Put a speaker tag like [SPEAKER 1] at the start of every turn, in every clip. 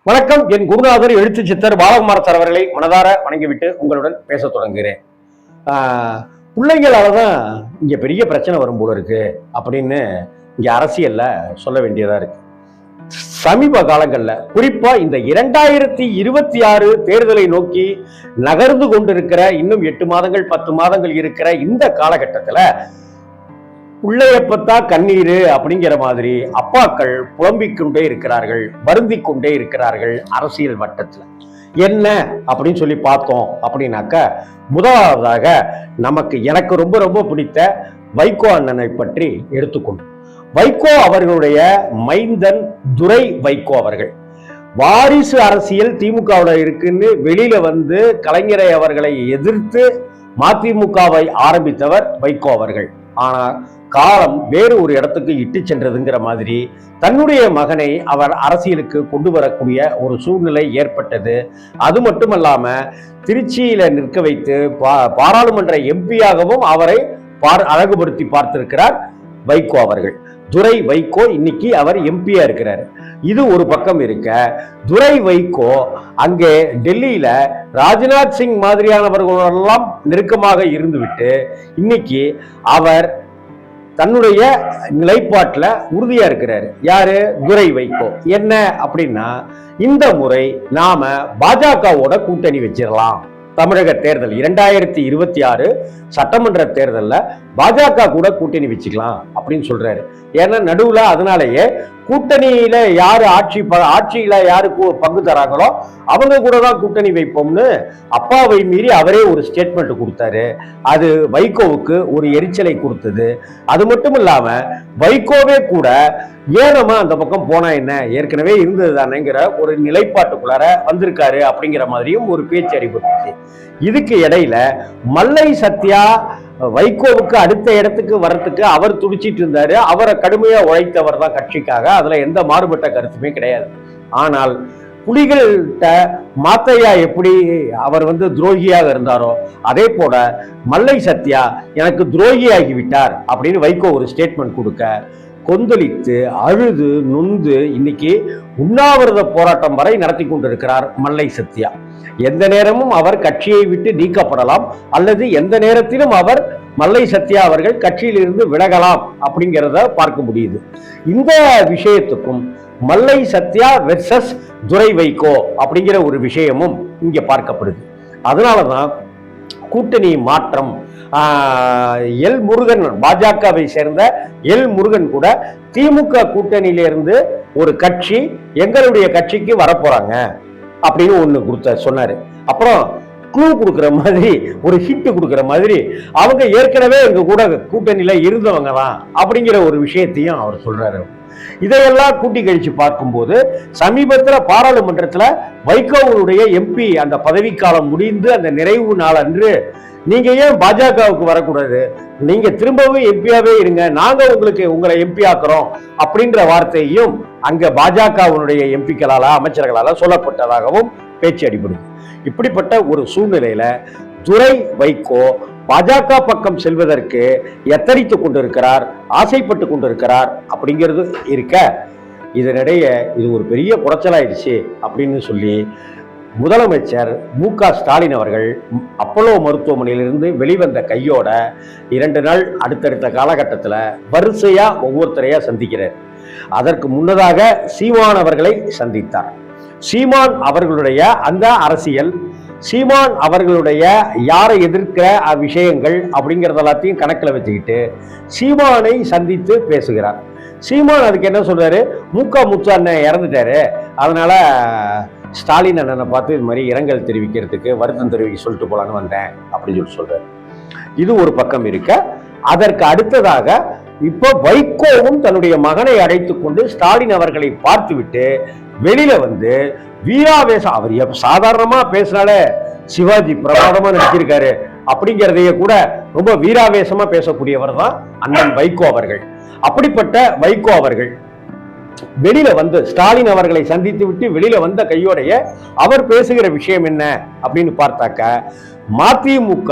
[SPEAKER 1] வணக்கம். என் குருநாதர் எழுத்து சித்தர் பாலகுமார சார் அவர்களை மனதார வணங்கிவிட்டு உங்களுடன் பேச தொடங்குகிறேன். பிள்ளைங்களால தான் இங்க பெரிய பிரச்சனை வரும் போல இருக்கு அப்படின்னு இங்க அரசியல்ல சொல்ல வேண்டியதா இருக்கு. சமீப காலங்கள்ல குறிப்பா இந்த 2026 தேர்தலை நோக்கி நகர்ந்து கொண்டிருக்கிற இன்னும் 8 மாதங்கள் 10 மாதங்கள் இருக்கிற இந்த காலகட்டத்துல பிள்ளையப்பத்தா கண்ணீர் அப்படிங்கிற மாதிரி அப்பாக்கள் புலம்பிக் கொண்டே இருக்கிறார்கள், வருந்திக் கொண்டே இருக்கிறார்கள் அரசியல் வட்டத்துல. என்ன அப்படின்னு சொல்லி பார்த்தோம் அப்படின்னாக்க, முதலாவதாக எனக்கு ரொம்ப ரொம்ப பிடித்த வைகோ அண்ணனை பற்றி எடுத்துக்கொண்டோம். வைகோ அவர்களுடைய மைந்தன் துரை வைகோ அவர்கள் வாரிசு அரசியல் திமுகவில் இருக்குன்னு வெளியில வந்து கலைஞரை அவர்களை எதிர்த்து மதிமுகவை ஆரம்பித்தவர் வைகோ அவர்கள். ஆனா காலம் வேறு ஒரு இடத்துக்கு இட்டு சென்றதுங்கிற மாதிரி தன்னுடைய மகனை அவர் அரசியலுக்கு கொண்டு வரக்கூடிய ஒரு சூழ்நிலை ஏற்பட்டது. அது மட்டுமல்லாம திருச்சியில நிற்க வைத்து பாராளுமன்ற எம்பியாகவும் அவரை அழகுபடுத்தி பார்த்திருக்கிறார் வைகோ அவர்கள். துரை வைகோ இன்னைக்கு அவர் எம்பியா இருக்கிறார். இது ஒரு பக்கம் இருக்க, துரை வைகோ அங்கே டெல்லியில ராஜ்நாத் சிங் மாதிரியானவர்களெல்லாம் நெருக்கமாக இருந்துவிட்டு இன்னைக்கு அவர் தன்னுடைய நிலைப்பாட்டில் உறுதியா இருக்கிறாரு. யாரு? துரை வைகோ. என்ன அப்படின்னா, இந்த முறை நாம பாஜகவோட கூட்டணி வச்சிடலாம். தமிழக தேர்தல் 2026 சட்டமன்ற தேர்தலில் பாஜக கூட கூட்டணி வச்சுக்கலாம் அப்படின்னு சொல்றாரு. ஏன்னா நடுவுல அதனாலேயே கூட்டணியில யாரு ஆட்சியில யாருக்கு பங்கு தராங்களோ அவங்க கூட தான் கூட்டணி வைப்போம்னு அப்பாவை மீறி அவரே ஒரு ஸ்டேட்மெண்ட் கொடுத்தாரு. அது வைகோவுக்கு ஒரு எரிச்சலை கொடுத்தது. அது மட்டும் இல்லாம வைகோவே கூட ஏனமா அந்த பக்கம் போனா என்ன, ஏற்கனவே இருந்தது தானேங்கிற ஒரு நிலைப்பாட்டுக்குள்ளார வந்திருக்காரு அப்படிங்கிற மாதிரியும் ஒரு பேச்சு அடிபட்டுச்சு. இதுக்கு இடையில மல்லை சத்யா வைகோவுக்கு அடுத்த இடத்துக்கு வர்றதுக்கு அவர் துடிச்சிட்டு இருந்தாரு. அவரை கடுமையா உழைத்தவர் தான் கட்சிக்காக, அதுல எந்த மாறுபட்ட கருத்துமே கிடையாது. ஆனால் புலிகள்கிட்ட மாத்தையா எப்படி அவர் துரோகியாக இருந்தாரோ அதே போல மல்லை சத்யா எனக்கு துரோகியாகிவிட்டார் அப்படின்னு வைகோ ஒரு ஸ்டேட்மெண்ட் கொடுக்க கொந்தளித்து அழுது நொந்து இன்னைக்கு உண்ணாவிரத போராட்டம் வரை நடத்தி கொண்டிருக்கிறார் மல்லை சத்யா. எந்த நேரமும் அவர் கட்சியை விட்டு நீக்கப்படலாம் அல்லது எந்த நேரத்திலும் அவர் மல்லை சத்யா அவர்கள் கட்சியிலிருந்து விலகலாம் அப்படிங்கிறத பார்க்க முடியுது. இந்த விஷயத்துக்கும் மல்லை சத்யா வெர்சஸ் துரை வைகோ அப்படிங்கிற ஒரு விஷயமும் இங்க பார்க்கப்படுது. அதனாலதான் கூட்டணி மாற்றம். எல் முருகன், பாஜகவை சேர்ந்த எல் முருகன் கூட திமுக கூட்டணியிலிருந்து ஒரு கட்சி எங்களுடைய கட்சிக்கு வரப்போறாங்க அப்படின்னு ஒண்ணு சொன்னாரு. அப்புறம் க்ளூ கொடுக்குற மாதிரி, ஒரு ஹிட் கொடுக்குற மாதிரி, அவங்க ஏற்கனவே எங்க கூட கூட்டணியில இருந்தவங்க தான் அப்படிங்கிற ஒரு விஷயத்தையும் அவர் சொல்றாரு. இதையெல்லாம் கூட்டி கழிச்சு பார்க்கும்போது சமீபத்தில் பாராளுமன்றத்துல வைகோவுடைய எம்பி அந்த பதவிக்காலம் முடிந்து அந்த நிறைவு நாள் அன்று நீங்க ஏன் பாஜகவுக்கு வரக்கூடாது, நீங்க திரும்பவும் எம்பியாவே இருங்க, நாங்க உங்களை எம்பி ஆக்குறோம் அப்படின்ற வார்த்தையும் அங்க பாஜகவினுடைய எம்பிக்களால அமைச்சர்களால சொல்லப்பட்டதாகவும் பேச்சு அடிபடுது. இப்படிப்பட்ட ஒரு சூழ்நிலையில துரை வைகோ பாஜக பக்கம் செல்வதற்கு எத்தரித்து கொண்டிருக்கிறார், ஆசைப்பட்டு கொண்டிருக்கிறார் அப்படிங்கிறது இருக்க, இதனிடையே இது ஒரு பெரிய குறைச்சலாயிடுச்சு அப்படின்னு சொல்லி முதலமைச்சர் மு.க. ஸ்டாலின் அவர்கள் அப்போலோ மருத்துவமனையிலிருந்து வெளிவந்த கையோட 2 நாள் அடுத்தடுத்த காலகட்டத்தில் வரிசையா ஒவ்வொருத்தரையா சந்திக்கிறார். அதற்கு முன்னதாக சீமான் அவர்களை சந்தித்தார். சீமான் அவர்களுடைய அந்த அரசியல், சீமான் அவர்களுடைய யாரை எதிர்க்கிற விஷயங்கள் அப்படிங்கிறது எல்லாத்தையும் கணக்கில் வச்சுக்கிட்டு சீமானை சந்தித்து பேசுகிறார். சீமான் அதுக்கு என்ன சொல்றாரு, முத்து அண்ணன் இறந்துட்டாரு, அதனால ஸ்டாலின் அண்ணனை பார்த்து இது மாதிரி இரங்கல் தெரிவிக்கிறதுக்கு வருத்தம் தெரிவிக்க சொல்லிட்டு போலான்னு வந்தேன் அப்படின்னு சொல்றாரு. இது ஒரு பக்கம் இருக்க, அதற்கு அடுத்ததாக இப்போ வைகோவும் தன்னுடைய மகனை அழைத்துக் கொண்டு ஸ்டாலின் அவர்களை பார்த்துவிட்டு வெளியில வீராவேசம், அவர் சாதாரணமா பேசினாலே சிவாஜி பிரமாதமா நடிச்சிருக்காரு அப்படிங்கிறதையே கூட ரொம்ப வீராவேசமா பேசக்கூடியவர் தான் அண்ணன் வைகோ அவர்கள். அப்படிப்பட்ட வைகோ அவர்கள் வெளியில ஸ்டாலின் அவர்களை சந்தித்து விட்டு வெளியில வந்த கையோடைய அவர் பேசுகிற விஷயம் என்ன அப்படின்னு பார்த்தாக்க, மதிமுக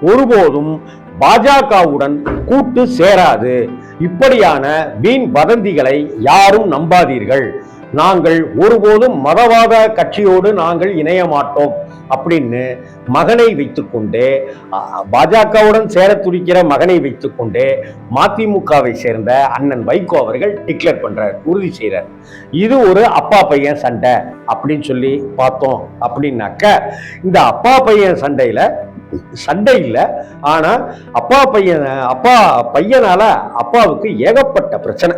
[SPEAKER 1] ஒருபோதும் பாஜகவுடன் கூட்டு சேராது, இப்படியான வீண் வதந்திகளை யாரும் நம்பாதீர்கள், நாங்கள் ஒருபோதும் மதவாத கட்சியோடு நாங்கள் இணைய மாட்டோம் அப்படின்னு மகனை வைத்துக்கொண்டு, பாஜகவுடன் சேர துடிக்கிற மகனை வைத்துக்கொண்டு மதிமுகவை சேர்ந்த அண்ணன் வைகோ அவர்கள் டிக்ளேர் பண்றார், உறுதி செய்யறார். இது ஒரு அப்பா பையன் சண்டை அப்படின்னு சொல்லி பார்த்தோம் அப்படின்னாக்க, இந்த அப்பா பையன் சண்டை இல்லை. ஆனா அப்பா பையனால அப்பாவுக்கு ஏகப்பட்ட பிரச்சனை.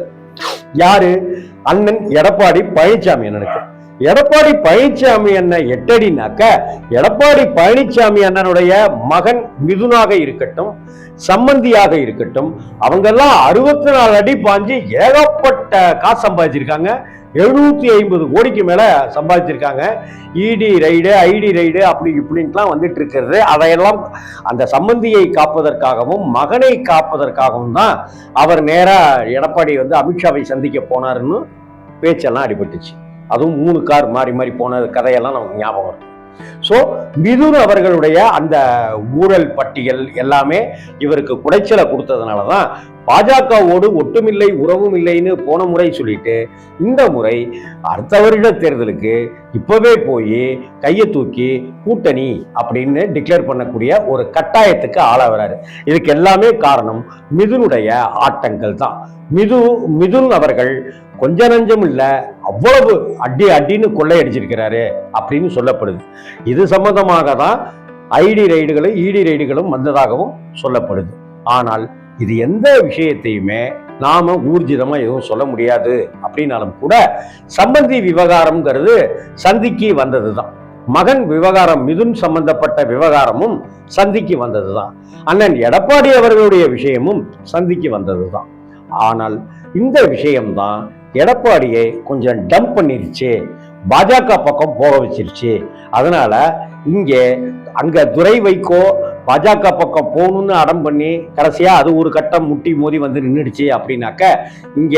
[SPEAKER 1] யாரு? அண்ணன் எடப்பாடி பழனிசாமி அண்ணனுக்கு. எடப்பாடி பழனிசாமி அண்ணன் எட்டடினாக்க, எடப்பாடி பழனிசாமி அண்ணனுடைய மகன் மிதுனாக இருக்கட்டும், சம்பந்தியாக இருக்கட்டும், அவங்க எல்லாம் 64 அடி பாஞ்சு ஏகப்பட்ட காசு சம்பாதிச்சிருக்காங்க. 750 கோடிக்கு மேல சம்பாதிச்சிருக்காங்க. இடி ரைடு, ஐடி ரைடு அப்படி இப்படின்லாம் வந்துட்டு இருக்கிறது. அதையெல்லாம் அந்த சம்பந்தியை காப்பதற்காகவும் மகனை காப்பதற்காகவும் தான் அவர் நேரா எடப்பாடி அமித்ஷாவை சந்திக்க போனாருன்னு பேச்செல்லாம் அடிபட்டுச்சு. அதுவும் 3 கார் மாறி மாறி போன கதையெல்லாம் நமக்கு ஞாபகம் இருக்கும். ஸோ மிதுன் அவர்களுடைய அந்த ஊழல் பட்டியல் எல்லாமே இவருக்கு குடைச்சலை கொடுத்ததுனால தான் பாஜகவோடு ஒட்டுமில்லை உறவும் இல்லைன்னு போன முறை சொல்லிட்டு, இந்த முறை அடுத்த வருட தேர்தலுக்கு இப்பவே போய் கையை தூக்கி கூட்டணி அப்படின்னு டிக்ளேர் பண்ணக்கூடிய ஒரு கட்டாயத்துக்கு ஆளாகிறாரு. இதுக்கு எல்லாமே காரணம் மிதுனுடைய ஆட்டங்கள் தான். மிதுன் அவர்கள் கொஞ்ச நஞ்சம் இல்ல, அவ்வளவு அடின்னு கொள்ளையடிச்சிருக்கிறாரு அப்படின்னு சொல்லப்படுது. இது சம்பந்தமாக தான் ஐடி ரைடுகளும் இடி ரைடுகளும் வந்ததாகவும் சொல்லப்படுது. ஆனால் இது எந்த விஷயத்தையுமே நாம ஊர்ஜிதமா எதுவும் சொல்ல முடியாது. அப்படின்னாலும் கூட சம்பந்தி விவகாரம்ங்கிறது சந்திக்கு வந்ததுதான். மகன் விவகாரம், மிதுன் சம்பந்தப்பட்ட விவகாரமும் சந்திக்கு வந்ததுதான். அண்ணன் எடப்பாடி அவர்களுடைய விஷயமும் சந்திக்கு வந்ததுதான். ஆனால் இந்த விஷயம்தான் எடப்பாடியை கொஞ்சம் டம்ப் பண்ணிருச்சு, பாஜக பக்கம் போக வச்சிருச்சு. அதனால அங்க துரை வைகோ பாஜக பக்கம் போகணும்னு அடம் பண்ணி கடைசியா அது ஒரு கட்டம் முட்டி மோதி நின்றுடுச்சு. அப்படின்னாக்க இங்க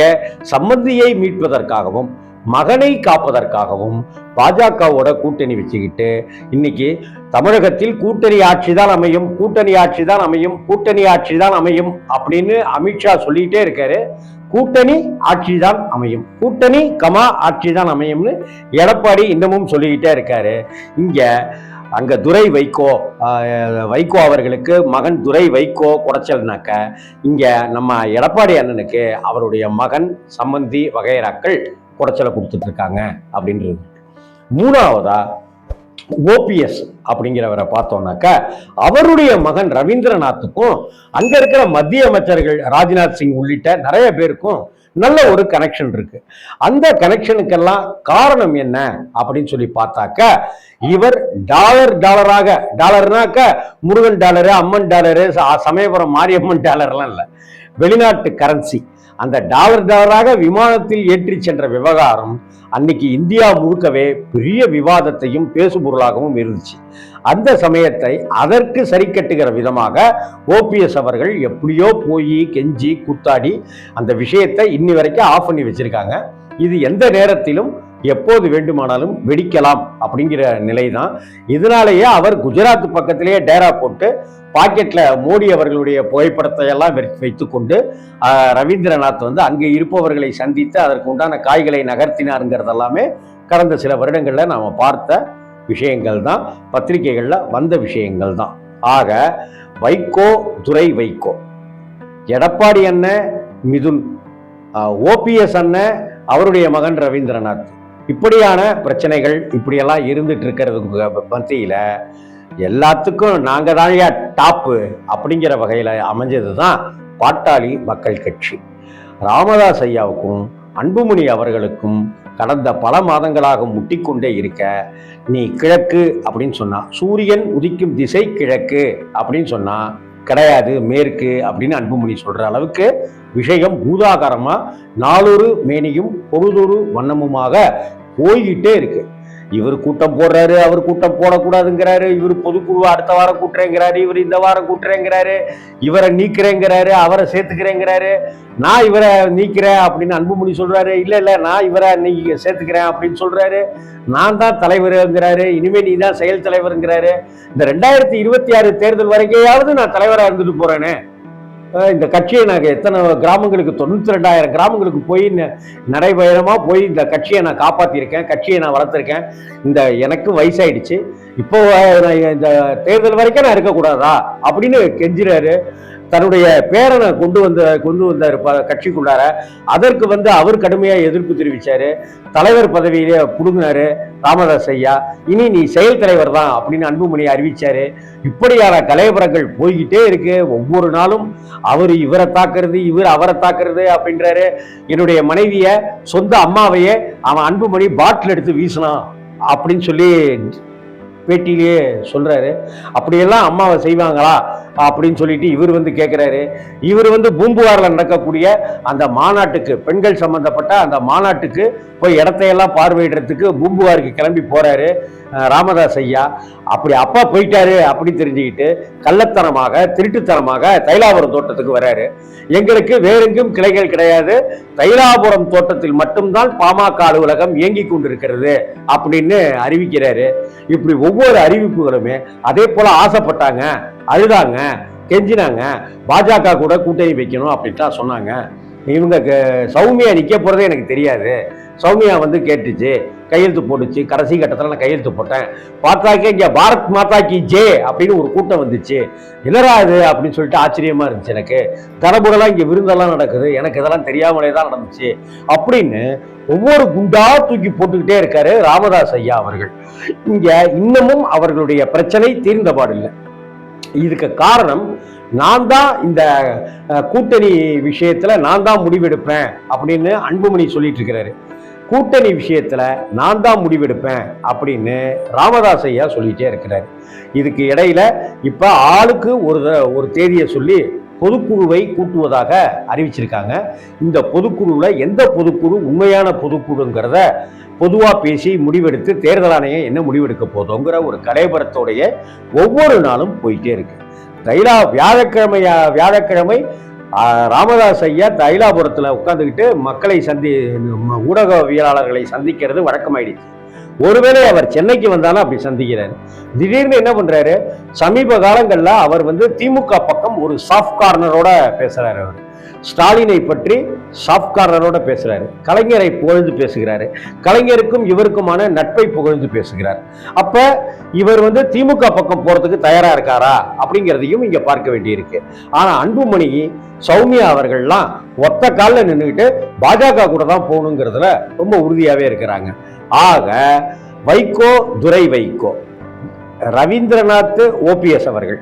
[SPEAKER 1] சம்பந்தியை மீட்பதற்காகவும் மகனை காப்பதற்காகவும் பாஜகவோட கூட்டணி வச்சுக்கிட்டு இன்னைக்கு தமிழகத்தில் கூட்டணி ஆட்சி தான் அமையும், கூட்டணி ஆட்சி தான் அமையும், கூட்டணி ஆட்சி தான் அமையும் அப்படின்னு அமித்ஷா சொல்லிட்டே இருக்காரு. கூட்டணி ஆட்சி தான் அமையும், கூட்டணி ஆட்சி தான் அமையும்னு எடப்பாடி இன்னமும் சொல்லிக்கிட்டே இருக்காரு. அங்க துரை வைகோ அவர்களுக்கு மகன் துரை வைகோ குறைச்சல்னாக்க, இங்க நம்ம எடப்பாடி அண்ணனுக்கு அவருடைய மகன் சம்பந்தி வகைராக்கள் குறைச்சலை கொடுத்துட்டு இருக்காங்க அப்படின்றது. மூணாவதா ஓபிஎஸ் அப்படிங்கிறவரை பார்த்தோம்னாக்க, அவருடைய மகன் ரவீந்திரநாத்துக்கும் அங்க இருக்கிற மத்திய அமைச்சர்கள் ராஜ்நாத் சிங் உள்ளிட்ட நிறைய பேருக்கும் நல்ல ஒரு கனெக்ஷன் இருக்கு. அந்த கனெக்ஷனுக்கெல்லாம் காரணம் என்ன அப்படின்னு சொல்லி பார்த்தாக்க, இவர் டாலர்னாக்க முருகன் டாலரு, அம்மன் டாலரு, சமயபுரம் மாரியம்மன் டாலர்லாம் இல்லை, வெளிநாட்டு கரன்சி. அந்த டாலராக விமானத்தில் ஏற்றி சென்ற விவகாரம் அன்னைக்கு இந்தியா முழுக்கவே பெரிய விவாதத்தையும் பேசுபொருளாகவும் இருந்துச்சு. அந்த சமயத்தை அதற்கு சரி கட்டுகிற விதமாக ஓபிஎஸ் அவர்கள் எப்படியோ போய் கெஞ்சி கூத்தாடி அந்த விஷயத்தை இன்னி வரைக்கும் ஆஃப் பண்ணி வச்சிருக்காங்க. இது எந்த நேரத்திலும் எப்போது வேண்டுமானாலும் வெடிக்கலாம் அப்படிங்கிற நிலை தான். இதனாலேயே அவர் குஜராத் பக்கத்திலேயே டேரா போட்டு பாக்கெட்ல மோடி அவர்களுடைய புகைப்படத்தை எல்லாம் வைத்துக்கொண்டு ரவீந்திரநாத் அங்கே இருப்பவர்களை சந்தித்து அதற்கு உண்டான காய்களை நகர்த்தினாருங்கிறது எல்லாமே கடந்த சில வருடங்கள்ல நாம பார்த்த விஷயங்கள் தான், பத்திரிகைகள்ல வந்த விஷயங்கள் தான். ஆக வைகோ, துரை வைகோ, எடப்பாடி அண்ணன் மிதுன், ஓபிஎஸ் அண்ணன் அவருடைய மகன் ரவீந்திரநாத், இப்படியான பிரச்சனைகள் இப்படியெல்லாம் இருந்துட்டு இருக்கிறதுக்கு மத்தியில எல்லாத்துக்கும் நாங்க தான் டாப்பு அப்படிங்கிற வகையில அமைஞ்சது தான் பாட்டாளி மக்கள் கட்சி. ராமதாஸ் ஐயாவுக்கும் அன்புமணி அவர்களுக்கும் கடந்த பல மாதங்களாக முட்டிக்கொண்டே இருக்க, நீ கிழக்கு அப்படின்னு சொன்னா, சூரியன் உதிக்கும் திசை கிழக்கு அப்படின்னு சொன்னா கிடையாது மேற்கு அப்படின்னு அன்புமணி சொல்ற அளவுக்கு விஷயம் பூதாகாரமா நாளொரு மேனியும் பொழுதொரு வண்ணமுமாக போய்கிட்டே இருக்கு. இவர் கூட்டம் போடுறாரு, அவர் கூட்டம் போடக்கூடாதுங்கிறாரு, இவர் பொதுக்குழு அடுத்த வாரம் கூட்டுறேங்கிறாரு, இவர் இந்த வாரம் கூட்டுறேங்கிறாரு, இவரை நீக்கிறேங்கிறாரு, அவரை சேர்த்துக்கிறேங்கிறாரு, நான் இவரை நீக்கிறேன் அப்படின்னு அன்புமணி சொல்றாரு, இல்ல நான் இவரை சேர்த்துக்கிறேன் அப்படின்னு சொல்றாரு, நான் தான் தலைவருங்கிறாரு, இனிமே நீ தான் செயல் தலைவருங்கிறாரு. இந்த 2026 தேர்தல் வரைக்கையாவது நான் தலைவராக இருந்துட்டு போறேனே, இந்த கட்சியை நாங்கள் எத்தனை கிராமங்களுக்கு 92,000 கிராமங்களுக்கு போய் நடைபயணமாக போய் இந்த கட்சியை நான் காப்பாற்றிருக்கேன், கட்சியை நான் வளர்த்துருக்கேன், இந்த எனக்கு வயசாயிடுச்சு, இப்போ இந்த தேர்தல் வரைக்கும் நான் இருக்கக்கூடாதா அப்படின்னு கெஞ்சுறாரு. தன்னுடைய பேரனை கொண்டு வந்தார் கட்சிக்குள்ளார. அதற்கு அவர் கடுமையா எதிர்ப்பு தெரிவிச்சாரு. தலைவர் பதவியிலே புடுங்கினாரு ராமதாஸ் ஐயா. இனி நீ செயல் தலைவர் தான் அப்படின்னு அன்புமணி அறிவிச்சாரு. இப்படியான கலைபுரங்கள் போய்கிட்டே இருக்கு. ஒவ்வொரு நாளும் அவர் இவரை தாக்குறது, இவர் அவரை தாக்குறது அப்படின்றாரு. என்னுடைய மனைவிய, சொந்த அம்மாவையே அவன் அன்புமணி பாட்டில் எடுத்து வீசினான் அப்படின்னு சொல்லி பேட்டியிலேயே சொல்றாரு. அப்படியெல்லாம் அம்மாவை செய்வாங்களா அப்படின்னு சொல்லிட்டு இவர் கேட்கிறாரு. இவர் பூம்புகார்ல நடக்கக்கூடிய அந்த மாநாட்டுக்கு, பெண்கள் சம்பந்தப்பட்ட அந்த மாநாட்டுக்கு போய் இடத்தையெல்லாம் பார்வையிடுறதுக்கு பூம்புகாருக்கு கிளம்பி போறாரு ராமதாஸ் ஐயா. அப்படி அப்பா போயிட்டாரு அப்படின்னு தெரிஞ்சுக்கிட்டு கள்ளத்தனமாக, திருட்டுத்தனமாக தைலாபுரம் தோட்டத்துக்கு வர்றாரு. எங்களுக்கு வேறெங்கும் கிளைகள் கிடையாது, தைலாபுரம் தோட்டத்தில் மட்டும்தான் பாமக அலுவலகம் இயங்கி கொண்டிருக்கிறது அப்படின்னு அறிவிக்கிறாரு. இப்படி ஒவ்வொரு அறிவிப்புகளுமே அதே போல ஆசைப்பட்டாங்க, அழுதாங்க, கெஞ்சினாங்க, பாஜக கூட கூட்டணி வைக்கணும் அப்படின்ட்டு சொன்னாங்க. இவங்க சௌமியா நிக்க போறதே எனக்கு தெரியாது, சௌமியா கேட்டுச்சு, கையெழுத்து போட்டுச்சு. கடைசி கட்டத்தில் நான் கையெழுத்து போட்டேன். பார்த்தாக்கே இங்கே பாரத் மாதா கி ஜே அப்படின்னு ஒரு கூட்டம் வந்துச்சு. என்னடா இது அப்படின்னு சொல்லிட்டு ஆச்சரியமா இருந்துச்சு எனக்கு. தரப்புகளாம் இங்கே விருந்தெல்லாம் நடக்குது, எனக்கு இதெல்லாம் தெரியாமலே தான் நடந்துச்சு அப்படின்னு ஒவ்வொரு குண்டா தூக்கி போட்டுக்கிட்டே இருக்காரு ராமதாஸ் ஐயா அவர்கள். இங்க இன்னமும் அவர்களுடைய பிரச்சனை தீர்ந்தபாடில்லை. இதுக்கு காரணம், நான் தான் இந்த கூட்டணி விஷயத்துல நான் தான் முடிவெடுப்பேன் அப்படின்னு அன்புமணி சொல்லிட்டு இருக்கிறாரு. கூட்டணி விஷயத்துல நான் தான் முடிவெடுப்பேன் அப்படின்னு ராமதாஸ் ஐயா சொல்லிட்டே இருக்கிறாரு. இதுக்கு இடையில இப்ப ஆளுக்கு ஒரு தேதியை சொல்லி பொதுக்குழுவை கூட்டுவதாக அறிவிச்சிருக்காங்க. இந்த பொதுக்குழுல எந்த பொதுக்குழு உண்மையான பொதுக்குழுங்கிறத பொதுவா பேசி முடிவெடுத்து தேர்தல் ஆணையம் என்ன முடிவெடுக்க போதோங்கிற ஒரு கலைபரத்தோடைய ஒவ்வொரு நாளும் போயிட்டே இருக்கு. வியாழக்கிழமை ராமதாஸ் ஐயா தைலாபுரத்துல உட்கார்ந்துக்கிட்டு மக்களை ஊடகவியலாளர்களை சந்திக்கிறது வழக்கமாயிடுச்சு. ஒருவேளை அவர் சென்னைக்கு வந்தாலும் அப்படி சந்திக்கிறாரு. திடீர்னு என்ன பண்றாரு, சமீப காலங்கள்ல அவர் திமுக பக்கம் ஒரு சாஃப்ட் கார்னரோட பேசுறாரு. அவர் ஸ்டாலினை பற்றி சாஃப்ட் கார்னரோட பேசுறாரு. கலைஞரை புகழ்ந்து பேசுகிறாரு. கலைஞருக்கும் இவருக்குமான நட்பை புகழ்ந்து பேசுகிறார். அப்ப இவர் திமுக பக்கம் போறதுக்கு தயாரா இருக்காரா அப்படிங்கிறதையும் இங்க பார்க்க வேண்டியிருக்கு. ஆனா அன்புமணி, சௌமியா அவர்கள்லாம் ஒத்த காலில் நின்றுக்கிட்டு பாஜக கூட தான் போகணுங்கிறதுல ரொம்ப உறுதியாவே இருக்கிறாங்க. ஆக வைகோ, துரை வைகோ, ரவீந்திரநாத் ஓபிஎஸ் அவர்கள்,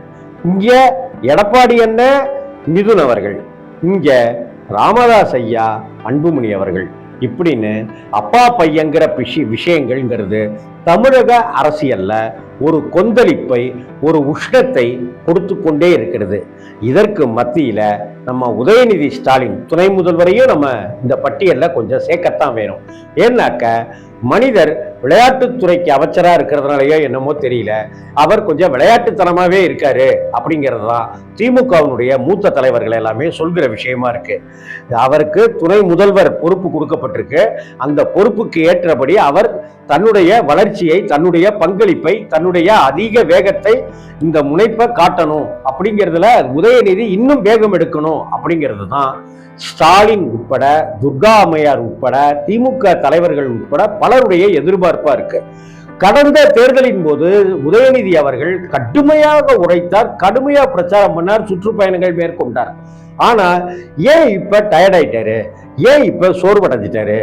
[SPEAKER 1] இங்க எடப்பாடி அண்ணன் மிதுன் அவர்கள், இங்க ராமதாஸ் ஐயா, அன்புமணி அவர்கள், இப்படின்னு அப்பா பையங்கிற விஷயங்கள்ங்கிறது தமிழக அரசியல்ல ஒரு கொந்தளிப்பை, ஒரு உஷ்ணத்தை கொடுத்து கொண்டே இருக்கிறது. இதற்கு மத்தியில நம்ம உதயநிதி ஸ்டாலின் துணை முதல்வரையும் நம்ம இந்த பட்டியல்ல கொஞ்சம் சேர்க்கத்தான் வேணும். ஏன்னாக்க மனிதர் விளையாட்டுத்துறைக்கு அமைச்சரா இருக்கிறதுனாலயோ என்னமோ தெரியல, அவர் கொஞ்சம் விளையாட்டுத்தனமாவே இருக்காரு அப்படிங்கிறது தான் திமுகவினுடைய மூத்த தலைவர்கள் எல்லாமே சொல்கிற விஷயமா இருக்கு. அவருக்கு துணை முதல்வர் பொறுப்பு கொடுக்கப்பட்டிருக்கு. அந்த பொறுப்புக்கு ஏற்றபடி அவர் தன்னுடைய வளர்ச்சியை, தன்னுடைய பங்களிப்பை, தன்னுடைய அதிக வேகத்தை, இந்த முனைப்பை காட்டணும் அப்படிங்கிறதுல உதயநிதி இன்னும் வேகம் எடுக்கணும் அப்படிங்கிறது தான் ஸ்டாலின் உட்பட, துர்கா அம்மையார் உட்பட, திமுக தலைவர்கள் உட்பட பலருடைய எதிர்பார்ப்பா இருக்கு. கடந்த தேர்தலின் போது உதயநிதி அவர்கள் கடுமையாக உரைத்தார், கடுமையா பிரச்சாரம் பண்ணார், சுற்றுப்பயணங்கள் மேற்கொண்டார். ஆனா ஏன் இப்ப டயர்ட் ஆயிட்டாரு, ஏன் இப்ப சோர்வடைஞ்சிட்டாரு,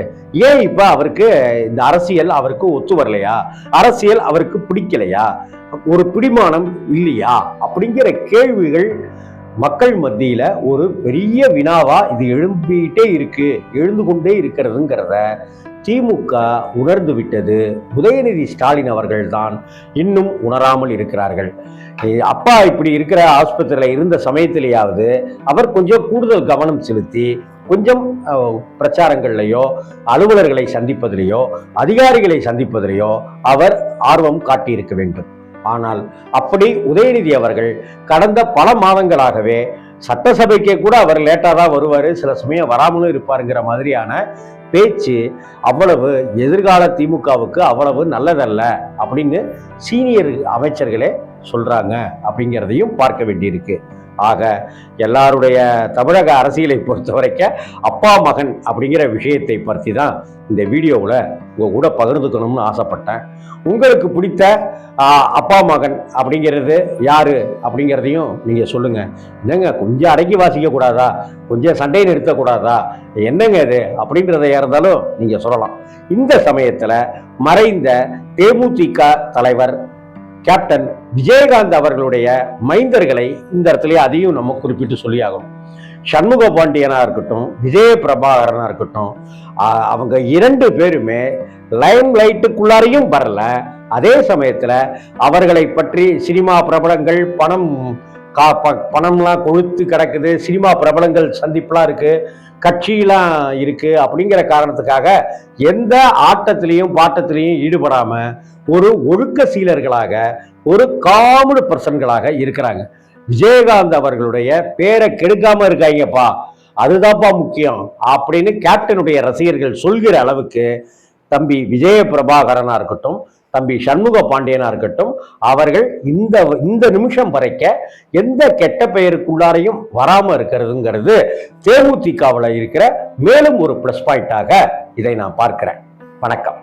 [SPEAKER 1] ஏன் இப்ப அவருக்கு இந்த அரசியல் அவருக்கு ஒத்து வரலையா, அரசியல் அவருக்கு பிடிக்கலையா, ஒரு பிடிமானம் இல்லையா அப்படிங்கிற கேள்விகள் மக்கள் மத்தியில ஒரு பெரிய வினாவா இது எழுந்து கொண்டே இருக்கிறதுங்கிறத திமுக உணர்ந்து விட்டது. உதயநிதி ஸ்டாலின் அவர்கள் தான் இன்னும் உணராமல் இருக்கிறார்கள். அப்பா இப்படி இருக்கிற ஆஸ்பத்திரியில இருந்த சமயத்திலேயாவது அவர் கொஞ்சம் கூடுதல் கவனம் செலுத்தி கொஞ்சம் பிரச்சாரங்கள்லையோ, அலுவலர்களை சந்திப்பதிலேயோ, அதிகாரிகளை சந்திப்பதிலேயோ அவர் ஆர்வம் காட்டியிருக்க வேண்டும். ஆனால் அப்படி உதயநிதி அவர்கள் கடந்த பல மாதங்களாகவே சட்டசபைக்கே கூட அவர் லேட்டா தான் வருவார், சில சமயம் வராமலும் இருப்பாருங்கிற மாதிரியான பேச்சு அவ்வளவு எதிர்கால திமுகவுக்கு அவ்வளவு நல்லதல்ல அப்படின்னு சீனியர் அமைச்சர்களே சொல்றாங்க அப்படிங்கிறதையும் பார்க்க வேண்டியிருக்கு. ஆக எல்லாருடைய தமிழக அரசியலை பொறுத்த வரைக்கும் அப்பா மகன் அப்படிங்கிற விஷயத்தை பற்றி தான் இந்த வீடியோவில் உங்கள் கூட பகிர்ந்துக்கணும்னு ஆசைப்பட்டேன். உங்களுக்கு பிடித்த அப்பா மகன் அப்படிங்கிறது யாரு அப்படிங்கிறதையும் நீங்கள் சொல்லுங்கள். என்னங்க கொஞ்சம் அடக்கி வாசிக்க கூடாதா, கொஞ்சம் சண்டையை நிறுத்தக்கூடாதா, என்னங்க இது அப்படின்றத இருந்தாலும் நீங்கள் சொல்லலாம். இந்த சமயத்தில் மறைந்த தேமுதிக தலைவர் கேப்டன் விஜயகாந்த் அவர்களுடைய மைந்தர்களை இந்த இடத்துல அதையும் நம்ம குறிப்பிட்டு சொல்லி ஆகணும். சண்முக பாண்டியனா இருக்கட்டும், விஜய பிரபாகரனா இருக்கட்டும், அவங்க 2 பேருமே லைம் லைட்டுக்குள்ளாரையும் வரல. அதே சமயத்துல அவர்களை பற்றி சினிமா பிரபலங்கள் பணம்லாம் கொழுத்து கிடக்குது, சினிமா பிரபலங்கள் சந்திப்புலாம் இருக்கு, கட்சியெல்லாம் இருக்கு அப்படிங்கிற காரணத்துக்காக எந்த ஆட்டத்திலையும் பாட்டத்திலையும் ஈடுபடாம ஒரு ஒழுக்க சீலர்களாக, ஒரு காமடு பர்சன்களாக இருக்கிறாங்க. விஜயகாந்த் அவர்களுடைய பேரை கெடுக்காம இருக்காங்கப்பா, அதுதான்ப்பா முக்கியம் அப்படின்னு கேப்டனுடைய ரசிகர்கள் சொல்கிற அளவுக்கு தம்பி விஜய பிரபாகரனா இருக்கட்டும், தம்பி சண்முக பாண்டியனா இருக்கட்டும், அவர்கள் இந்த நிமிஷம் வரைக்க எந்த கெட்ட பெயருக்குள்ளாரையும் வராம இருக்கிறதுங்கிறது தேமுதிகவில் இருக்கிற மேலும் ஒரு பிளஸ் பாயிண்டாக இதை நான் பார்க்கிறேன். வணக்கம்.